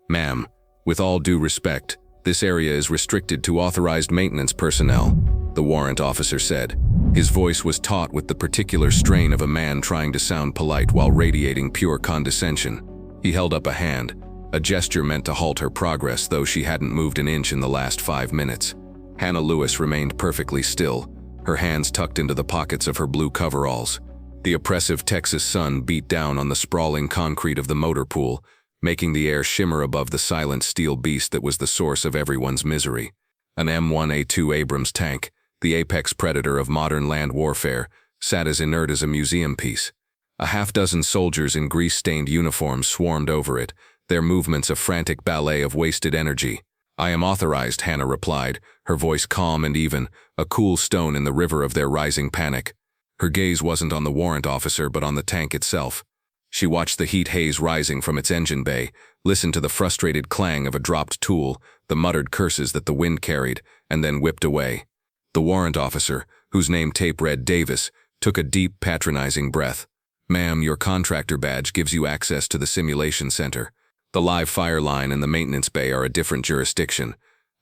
Ma'am, with all due respect, this area is restricted to authorized maintenance personnel, the warrant officer said. His voice was taut with the particular strain of a man trying to sound polite while radiating pure condescension. He held up a hand, a gesture meant to halt her progress, though she hadn't moved an inch in the last 5 minutes. Hannah Lewis remained perfectly still, her hands tucked into the pockets of her blue coveralls. The oppressive Texas sun beat down on the sprawling concrete of the motor pool, making the air shimmer above the silent steel beast that was the source of everyone's misery. An M1 Abrams tank, the apex predator of modern land warfare, sat as inert as a museum piece. A half-dozen soldiers in grease-stained uniforms swarmed over it, their movements a frantic ballet of wasted energy. "I am authorized," Hannah replied, her voice calm and even, a cool stone in the river of their rising panic. Her gaze wasn't on the warrant officer but on the tank itself. She watched the heat haze rising from its engine bay, listened to the frustrated clang of a dropped tool, the muttered curses that the wind carried, and then whipped away. The warrant officer, whose name tape read Davis, took a deep, patronizing breath. "Ma'am, your contractor badge gives you access to the simulation center. The live fire line and the maintenance bay are a different jurisdiction.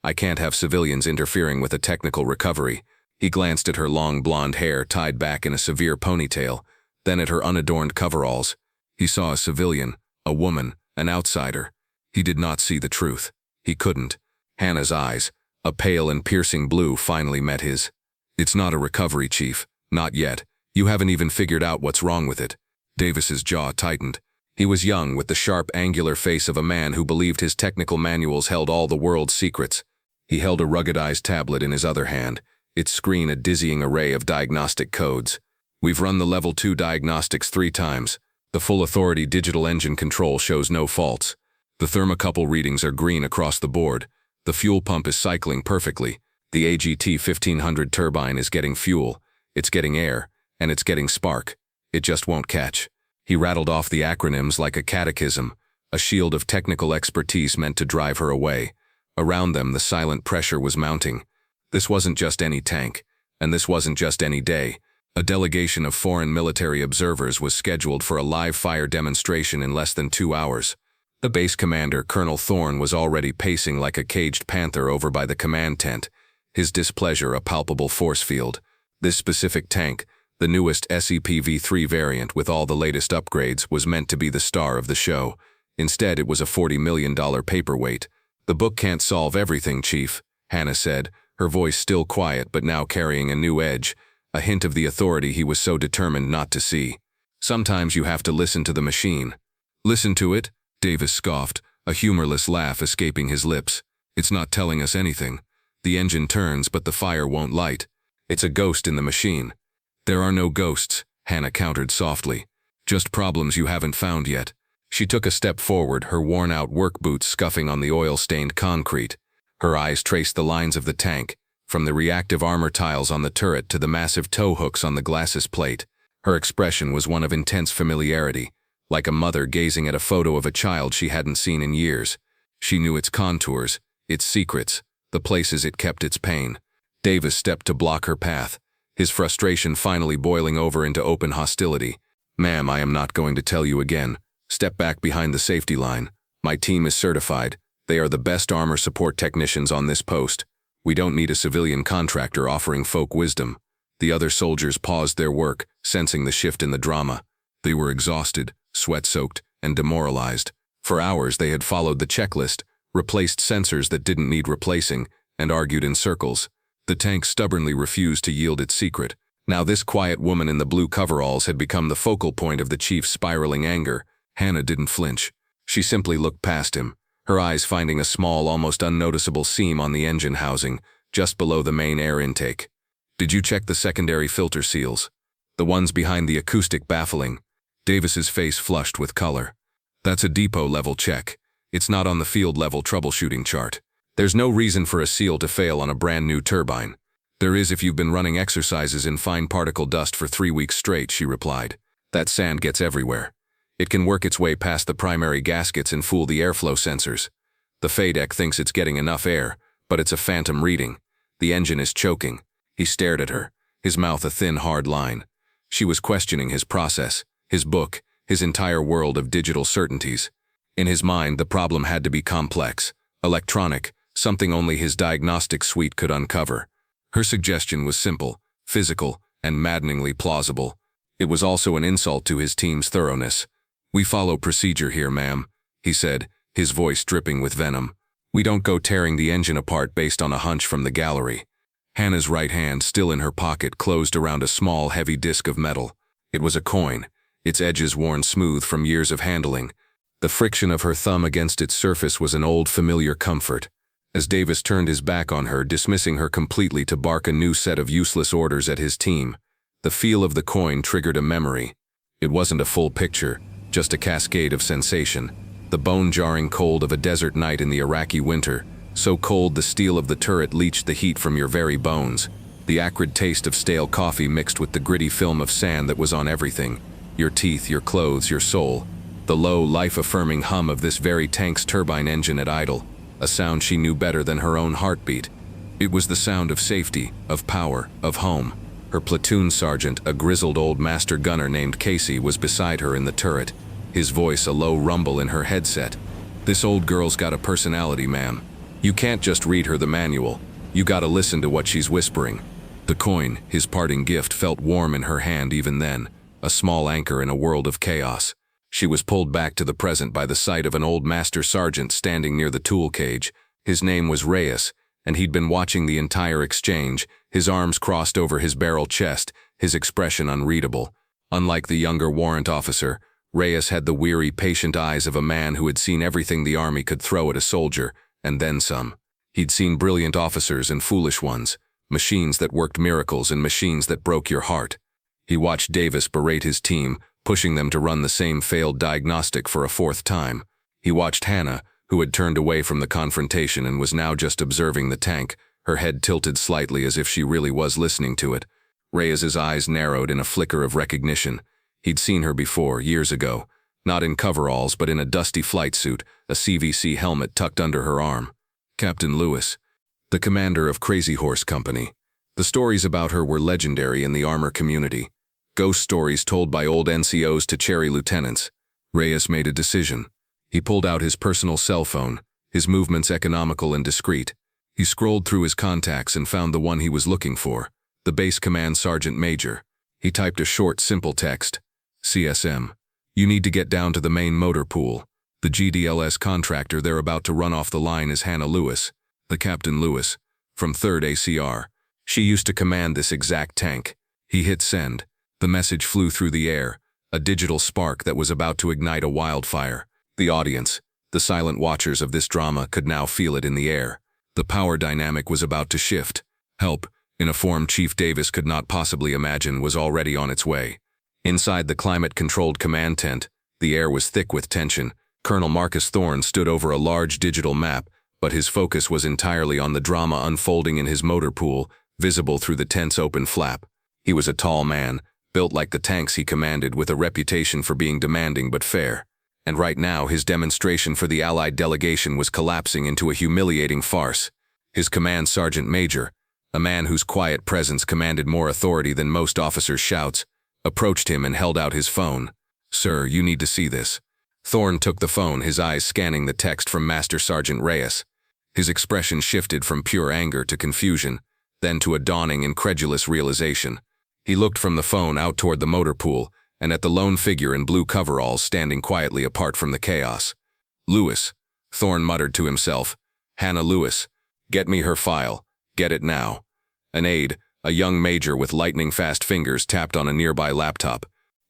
I can't have civilians interfering with a technical recovery." He glanced at her long blonde hair tied back in a severe ponytail, then at her unadorned coveralls. He saw a civilian, a woman, an outsider. He did not see the truth. He couldn't. Hannah's eyes, a pale and piercing blue, finally met his. "It's not a recovery, Chief. Not yet. You haven't even figured out what's wrong with it." Davis's jaw tightened. He was young, with the sharp, angular face of a man who believed his technical manuals held all the world's secrets. He held a ruggedized tablet in his other hand, its screen a dizzying array of diagnostic codes. "We've run the Level 2 diagnostics 3 times. The full authority digital engine control shows no faults. The thermocouple readings are green across the board. The fuel pump is cycling perfectly. The AGT 1500 turbine is getting fuel. It's getting air. And it's getting spark. It just won't catch." He rattled off the acronyms like a catechism, a shield of technical expertise meant to drive her away. Around them, the silent pressure was mounting. This wasn't just any tank, and this wasn't just any day. A delegation of foreign military observers was scheduled for a live fire demonstration in less than 2 hours. The base commander, Colonel Thorne, was already pacing like a caged panther over by the command tent, his displeasure a palpable force field. This specific tank, the newest SEPV-3 variant with all the latest upgrades, was meant to be the star of the show. Instead, it was a $40 million paperweight. "The book can't solve everything, Chief," Hannah said, her voice still quiet but now carrying a new edge, a hint of the authority he was so determined not to see. "Sometimes you have to listen to the machine." "Listen to it?" Davis scoffed, a humorless laugh escaping his lips. "It's not telling us anything. The engine turns, but the fire won't light. It's a ghost in the machine." "There are no ghosts," Hannah countered softly. "Just problems you haven't found yet." She took a step forward, her worn-out work boots scuffing on the oil-stained concrete. Her eyes traced the lines of the tank, from the reactive armor tiles on the turret to the massive tow hooks on the glacis plate. Her expression was one of intense familiarity, like a mother gazing at a photo of a child she hadn't seen in years. She knew its contours, its secrets, the places it kept its pain. Davis stepped to block her path, his frustration finally boiling over into open hostility. "Ma'am, I am not going to tell you again. Step back behind the safety line. My team is certified. They are the best armor support technicians on this post. We don't need a civilian contractor offering folk wisdom." The other soldiers paused their work, sensing the shift in the drama. They were exhausted, sweat-soaked, and demoralized. For hours they had followed the checklist, replaced sensors that didn't need replacing, and argued in circles. The tank stubbornly refused to yield its secret. Now this quiet woman in the blue coveralls had become the focal point of the chief's spiraling anger. Hannah didn't flinch. She simply looked past him, her eyes finding a small, almost unnoticeable seam on the engine housing, just below the main air intake. "Did you check the secondary filter seals? The ones behind the acoustic baffling?" Davis's face flushed with color. "That's a depot-level check. It's not on the field-level troubleshooting chart. There's no reason for a seal to fail on a brand-new turbine." "There is if you've been running exercises in fine particle dust for 3 weeks straight," she replied. "That sand gets everywhere. It can work its way past the primary gaskets and fool the airflow sensors. The FADEC thinks it's getting enough air, but it's a phantom reading. The engine is choking." He stared at her, his mouth a thin, hard line. She was questioning his process, his book, his entire world of digital certainties. In his mind, the problem had to be complex, electronic, something only his diagnostic suite could uncover. Her suggestion was simple, physical, and maddeningly plausible. It was also an insult to his team's thoroughness. "We follow procedure here, ma'am," he said, his voice dripping with venom. "We don't go tearing the engine apart based on a hunch from the gallery." Hannah's right hand, still in her pocket, closed around a small, heavy disc of metal. It was a coin, its edges worn smooth from years of handling. The friction of her thumb against its surface was an old, familiar comfort. As Davis turned his back on her, dismissing her completely to bark a new set of useless orders at his team, the feel of the coin triggered a memory. It wasn't a full picture, just a cascade of sensation. The bone-jarring cold of a desert night in the Iraqi winter, so cold the steel of the turret leached the heat from your very bones. The acrid taste of stale coffee mixed with the gritty film of sand that was on everything. Your teeth, your clothes, your soul. The low, life-affirming hum of this very tank's turbine engine at idle, a sound she knew better than her own heartbeat. It was the sound of safety, of power, of home. Her platoon sergeant, a grizzled old master gunner named Casey, was beside her in the turret, his voice a low rumble in her headset. "This old girl's got a personality, ma'am. You can't just read her the manual. You gotta listen to what she's whispering." The coin, his parting gift, felt warm in her hand even then, a small anchor in a world of chaos. She was pulled back to the present by the sight of an old master sergeant standing near the tool cage. His name was Reyes, and he'd been watching the entire exchange, his arms crossed over his barrel chest, his expression unreadable. Unlike the younger warrant officer, Reyes had the weary, patient eyes of a man who had seen everything the army could throw at a soldier, and then some. He'd seen brilliant officers and foolish ones, machines that worked miracles and machines that broke your heart. He watched Davis berate his team, pushing them to run the same failed diagnostic for a fourth time. He watched Hannah, who had turned away from the confrontation and was now just observing the tank, her head tilted slightly as if she really was listening to it. Reyes's eyes narrowed in a flicker of recognition. He'd seen her before, years ago, not in coveralls but in a dusty flight suit, a CVC helmet tucked under her arm. Captain Lewis, the commander of Crazy Horse Company. The stories about her were legendary in the armor community. Ghost stories told by old NCOs to cherry lieutenants. Reyes made a decision. He pulled out his personal cell phone, his movements economical and discreet. He scrolled through his contacts and found the one he was looking for, the base command sergeant major. He typed a short, simple text. "CSM. You need to get down to the main motor pool. The GDLS contractor they're about to run off the line is Hannah Lewis, the Captain Lewis, from 3rd ACR. She used to command this exact tank." He hit send. The message flew through the air, a digital spark that was about to ignite a wildfire. The audience, the silent watchers of this drama, could now feel it in the air. The power dynamic was about to shift. Help, in a form Chief Davis could not possibly imagine, was already on its way. Inside the climate-controlled command tent, the air was thick with tension. Colonel Marcus Thorne stood over a large digital map, but his focus was entirely on the drama unfolding in his motor pool, visible through the tent's open flap. He was a tall man, built like the tanks he commanded, with a reputation for being demanding but fair. And right now, his demonstration for the Allied delegation was collapsing into a humiliating farce. His command sergeant major, a man whose quiet presence commanded more authority than most officers' shouts, approached him and held out his phone. "Sir, you need to see this." Thorne took the phone, his eyes scanning the text from Master Sergeant Reyes. His expression shifted from pure anger to confusion, then to a dawning, incredulous realization. He looked from the phone out toward the motor pool and at the lone figure in blue coveralls standing quietly apart from the chaos. "Lewis," Thorne muttered to himself. "Hannah Lewis. Get me her file. Get it now." An aide, a young major with lightning-fast fingers, tapped on a nearby laptop.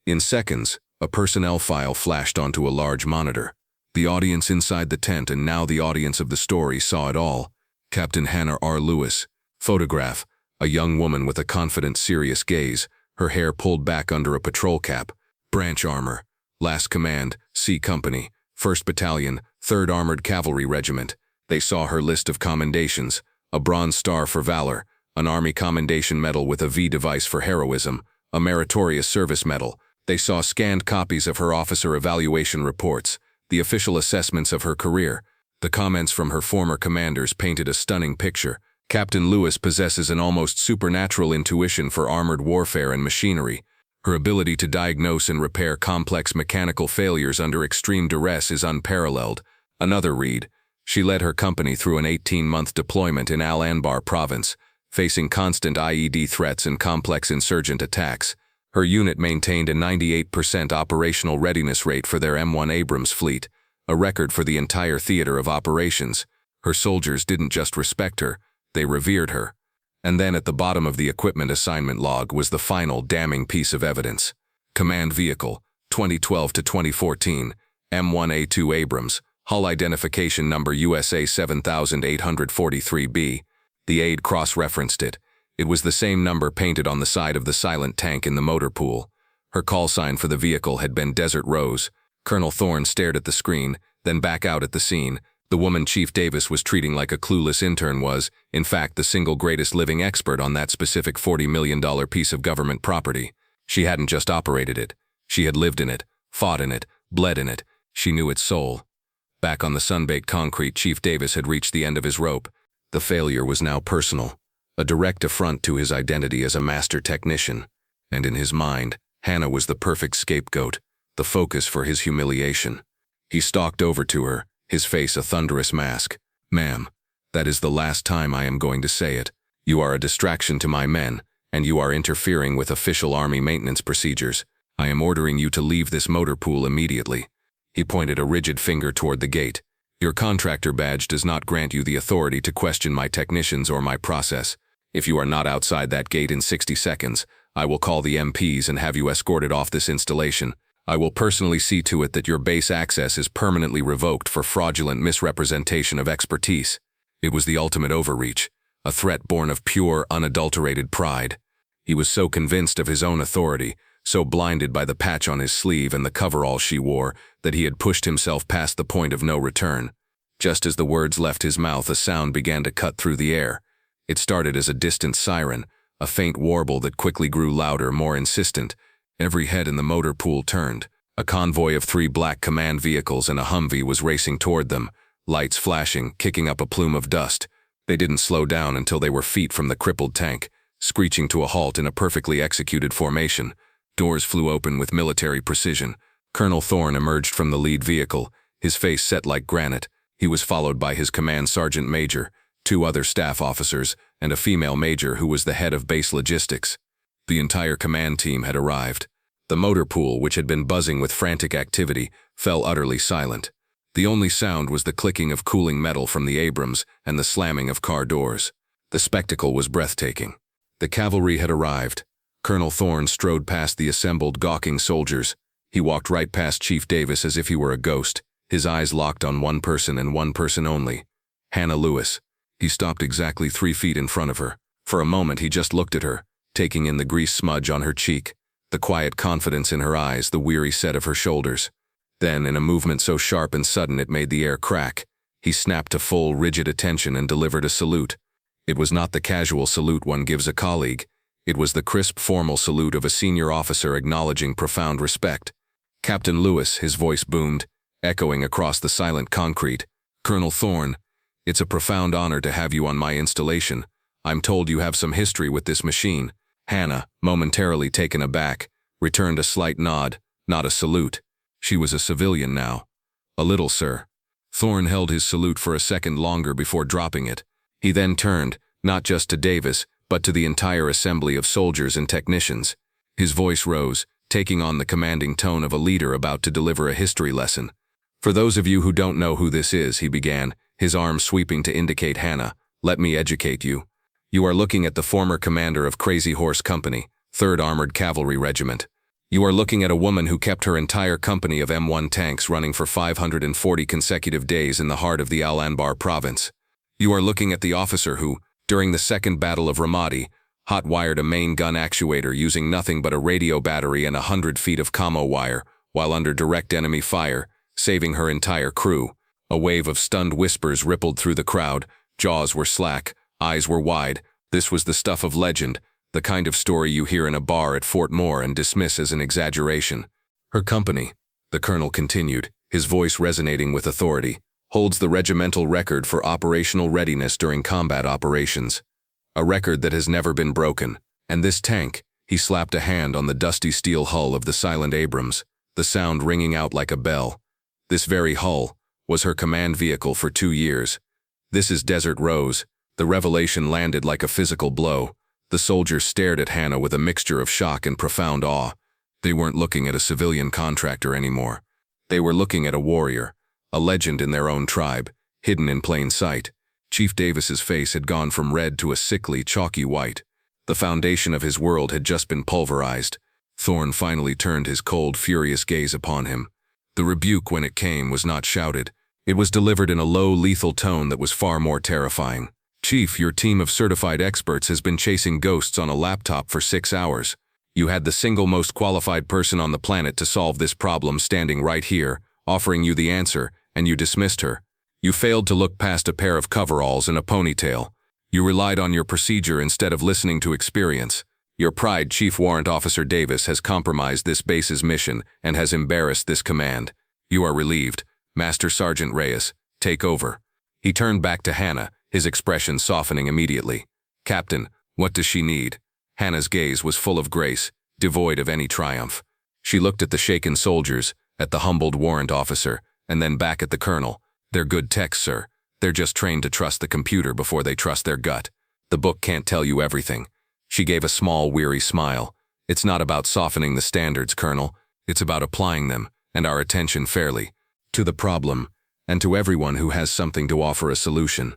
In seconds, a personnel file flashed onto a large monitor. The audience inside the tent, and now the audience of the story, saw it all. Captain Hannah R. Lewis. Photograph. A young woman with a confident, serious gaze, her hair pulled back under a patrol cap. Branch armor. Last command, C Company, 1st Battalion, 3rd Armored Cavalry Regiment. They saw her list of commendations: a Bronze Star for Valor, an Army Commendation Medal with a V device for heroism, a Meritorious Service Medal. They saw scanned copies of her officer evaluation reports, the official assessments of her career. The comments from her former commanders painted a stunning picture. Captain Lewis possesses an almost supernatural intuition for armored warfare and machinery. Her ability to diagnose and repair complex mechanical failures under extreme duress is unparalleled. Another read. She led her company through an 18-month deployment in Al-Anbar province, facing constant IED threats and complex insurgent attacks. Her unit maintained a 98% operational readiness rate for their M1 Abrams fleet, a record for the entire theater of operations. Her soldiers didn't just respect her, they revered her. And then at the bottom of the equipment assignment log was the final damning piece of evidence. Command Vehicle, 2012 to 2014, M1A2 Abrams, hull identification number USA 7843B. The aide cross-referenced it. It was the same number painted on the side of the silent tank in the motor pool. Her call sign for the vehicle had been Desert Rose. Colonel Thorne stared at the screen, then back out at the scene. The woman Chief Davis was treating like a clueless intern was, in fact, the single greatest living expert on that specific $40 million piece of government property. She hadn't just operated it. She had lived in it, fought in it, bled in it. She knew its soul. Back on the sun-baked concrete, Chief Davis had reached the end of his rope. The failure was now personal, a direct affront to his identity as a master technician. And in his mind, Hannah was the perfect scapegoat, the focus for his humiliation. He stalked over to her, his face a thunderous mask. "Ma'am, that is the last time I am going to say it. You are a distraction to my men, and you are interfering with official Army maintenance procedures. I am ordering you to leave this motor pool immediately." He pointed a rigid finger toward the gate. "Your contractor badge does not grant you the authority to question my technicians or my process. If you are not outside that gate in 60 seconds, I will call the MPs and have you escorted off this installation. I will personally see to it that your base access is permanently revoked for fraudulent misrepresentation of expertise." It was the ultimate overreach, a threat born of pure, unadulterated pride. He was so convinced of his own authority, so blinded by the patch on his sleeve and the coveralls she wore, that he had pushed himself past the point of no return. Just as the words left his mouth, a sound began to cut through the air. It started as a distant siren, a faint warble that quickly grew louder, more insistent. Every head in the motor pool turned. A convoy of 3 black command vehicles and a Humvee was racing toward them, lights flashing, kicking up a plume of dust. They didn't slow down until they were feet from the crippled tank, screeching to a halt in a perfectly executed formation. Doors flew open with military precision. Colonel Thorne emerged from the lead vehicle, his face set like granite. He was followed by his command sergeant major, 2 other staff officers, and a female major who was the head of base logistics. The entire command team had arrived. The motor pool, which had been buzzing with frantic activity, fell utterly silent. The only sound was the clicking of cooling metal from the Abrams and the slamming of car doors. The spectacle was breathtaking. The cavalry had arrived. Colonel Thorne strode past the assembled, gawking soldiers. He walked right past Chief Davis as if he were a ghost, his eyes locked on one person and one person only, Hannah Lewis. He stopped exactly 3 feet in front of her. For a moment he just looked at her, taking in the grease smudge on her cheek, the quiet confidence in her eyes, the weary set of her shoulders. Then, in a movement so sharp and sudden it made the air crack, he snapped to full, rigid attention and delivered a salute. It was not the casual salute one gives a colleague. It was the crisp, formal salute of a senior officer acknowledging profound respect. "Captain Lewis," his voice boomed, echoing across the silent concrete. "Colonel Thorne, it's a profound honor to have you on my installation. I'm told you have some history with this machine." Hannah, momentarily taken aback, returned a slight nod, not a salute. She was a civilian now. "A little, sir." Thorne held his salute for a second longer before dropping it. He then turned, not just to Davis, but to the entire assembly of soldiers and technicians. His voice rose, taking on the commanding tone of a leader about to deliver a history lesson. "For those of you who don't know who this is," he began, his arm sweeping to indicate Hannah, "let me educate you. You are looking at the former commander of Crazy Horse Company, 3rd Armored Cavalry Regiment. You are looking at a woman who kept her entire company of M1 tanks running for 540 consecutive days in the heart of the Al-Anbar province. You are looking at the officer who, during the Second Battle of Ramadi, hot-wired a main gun actuator using nothing but a radio battery and 100 feet of commo wire, while under direct enemy fire, saving her entire crew. A wave of stunned whispers rippled through the crowd. Jaws were slack, eyes were wide. This was the stuff of legend, the kind of story you hear in a bar at Fort Moore and dismiss as an exaggeration. Her company," the colonel continued, his voice resonating with authority, "holds the regimental record for operational readiness during combat operations. A record that has never been broken. And this tank, He slapped a hand on the dusty steel hull of the silent Abrams, the sound ringing out like a bell. This very hull was her command vehicle for 2 years. "This is Desert Rose." The revelation landed like a physical blow. The soldiers stared at Hannah with a mixture of shock and profound awe. They weren't looking at a civilian contractor anymore. They were looking at a warrior, a legend in their own tribe, hidden in plain sight. Chief Davis's face had gone from red to a sickly, chalky white. The foundation of his world had just been pulverized. Thorne finally turned his cold, furious gaze upon him. The rebuke, when it came, was not shouted. It was delivered in a low, lethal tone that was far more terrifying. "Chief, your team of certified experts has been chasing ghosts on a laptop for 6 hours. You had the single most qualified person on the planet to solve this problem standing right here, offering you the answer, and you dismissed her. You failed to look past a pair of coveralls and a ponytail. You relied on your procedure instead of listening to experience. Your pride, Chief Warrant Officer Davis, has compromised this base's mission and has embarrassed this command. You are relieved. Master Sergeant Reyes, take over." He turned back to Hannah, his expression softening immediately. "Captain, what does she need?" Hannah's gaze was full of grace, devoid of any triumph. She looked at the shaken soldiers, at the humbled warrant officer, and then back at the colonel. "They're good techs, sir. They're just trained to trust the computer before they trust their gut. The book can't tell you everything." She gave a small, weary smile. "It's not about softening the standards, Colonel. It's about applying them, and our attention fairly, to the problem, and to everyone who has something to offer a solution."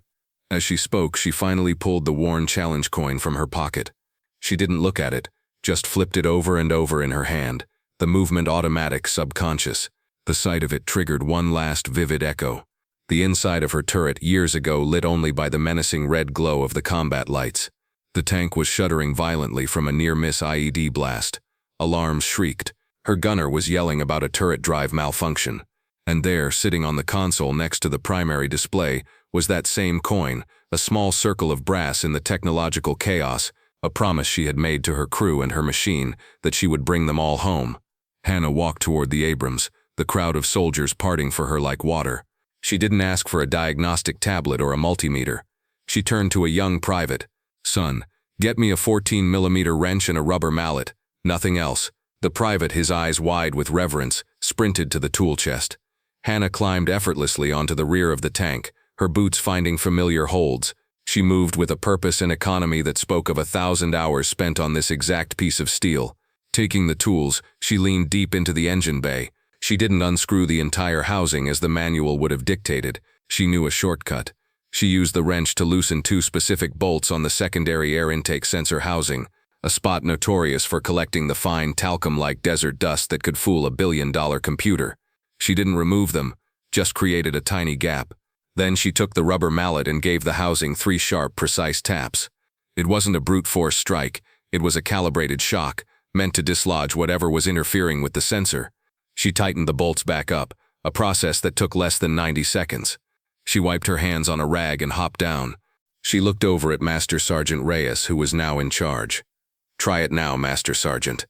As she spoke, she finally pulled the worn challenge coin from her pocket. She didn't look at it, just flipped it over and over in her hand, the movement automatic, subconscious. The sight of it triggered one last vivid echo. The inside of her turret years ago lit only by the menacing red glow of the combat lights. The tank was shuddering violently from a near-miss IED blast. Alarms shrieked. Her gunner was yelling about a turret drive malfunction. And there, sitting on the console next to the primary display, was that same coin, a small circle of brass in the technological chaos, a promise she had made to her crew and her machine that she would bring them all home. Hannah walked toward the Abrams, the crowd of soldiers parting for her like water. She didn't ask for a diagnostic tablet or a multimeter. She turned to a young private. "Son, get me a 14mm wrench and a rubber mallet. Nothing else." The private, his eyes wide with reverence, sprinted to the tool chest. Hannah climbed effortlessly onto the rear of the tank, her boots finding familiar holds. She moved with a purpose and economy that spoke of 1,000 hours spent on this exact piece of steel. Taking the tools, she leaned deep into the engine bay. She didn't unscrew the entire housing as the manual would have dictated. She knew a shortcut. She used the wrench to loosen 2 specific bolts on the secondary air intake sensor housing, a spot notorious for collecting the fine talcum-like desert dust that could fool a billion-dollar computer. She didn't remove them, just created a tiny gap. Then she took the rubber mallet and gave the housing 3 sharp, precise taps. It wasn't a brute force strike, it was a calibrated shock, meant to dislodge whatever was interfering with the sensor. She tightened the bolts back up, a process that took less than 90 seconds. She wiped her hands on a rag and hopped down. She looked over at Master Sergeant Reyes, who was now in charge. "Try it now, Master Sergeant."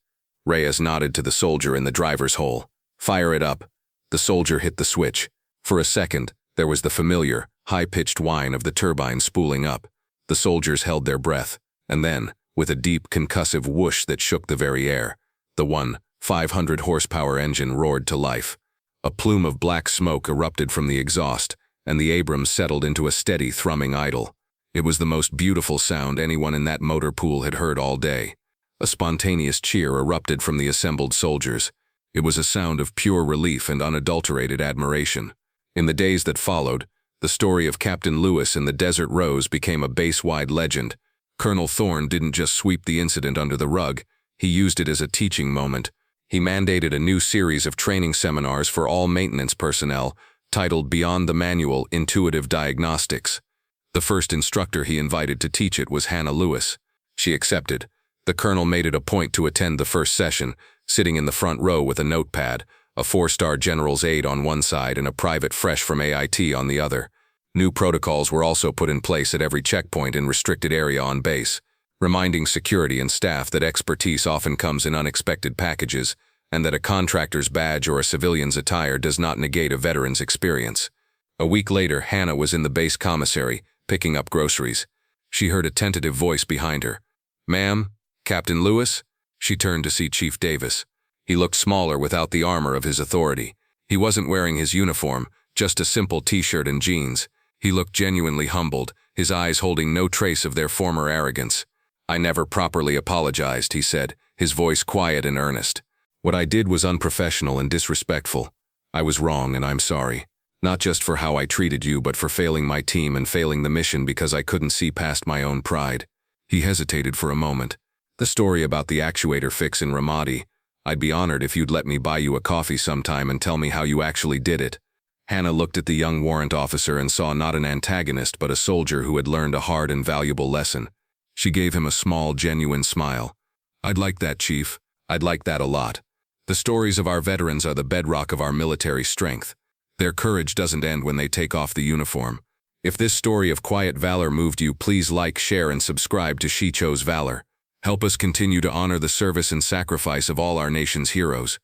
Reyes nodded to the soldier in the driver's hole. "Fire it up." The soldier hit the switch. For a second, there was the familiar, high-pitched whine of the turbine spooling up. The soldiers held their breath, and then, with a deep, concussive whoosh that shook the very air, the 500-horsepower engine roared to life. A plume of black smoke erupted from the exhaust, and the Abrams settled into a steady, thrumming idle. It was the most beautiful sound anyone in that motor pool had heard all day. A spontaneous cheer erupted from the assembled soldiers. It was a sound of pure relief and unadulterated admiration. In the days that followed, the story of Captain Lewis and the Desert Rose became a base-wide legend. Colonel Thorne didn't just sweep the incident under the rug, he used it as a teaching moment. He mandated a new series of training seminars for all maintenance personnel, titled Beyond the Manual, Intuitive Diagnostics. The first instructor he invited to teach it was Hannah Lewis. She accepted. The colonel made it a point to attend the first session, sitting in the front row with a notepad, a 4-star general's aide on one side and a private fresh from AIT on the other. New protocols were also put in place at every checkpoint and restricted area on base, reminding security and staff that expertise often comes in unexpected packages, and that a contractor's badge or a civilian's attire does not negate a veteran's experience. A week later, Hannah was in the base commissary, picking up groceries. She heard a tentative voice behind her. "Ma'am, Captain Lewis?" She turned to see Chief Davis. He looked smaller without the armor of his authority. He wasn't wearing his uniform, just a simple t-shirt and jeans. He looked genuinely humbled, his eyes holding no trace of their former arrogance. "I never properly apologized," he said, his voice quiet and earnest. "What I did was unprofessional and disrespectful. I was wrong and I'm sorry. Not just for how I treated you, but for failing my team and failing the mission because I couldn't see past my own pride." He hesitated for a moment. "The story about the actuator fix in Ramadi. I'd be honored if you'd let me buy you a coffee sometime and tell me how you actually did it." Hannah looked at the young warrant officer and saw not an antagonist but a soldier who had learned a hard and valuable lesson. She gave him a small, genuine smile. "I'd like that, Chief. I'd like that a lot. The stories of our veterans are the bedrock of our military strength. Their courage doesn't end when they take off the uniform. If this story of quiet valor moved you, please like, share, and subscribe to She Chose Valor. Help us continue to honor the service and sacrifice of all our nation's heroes.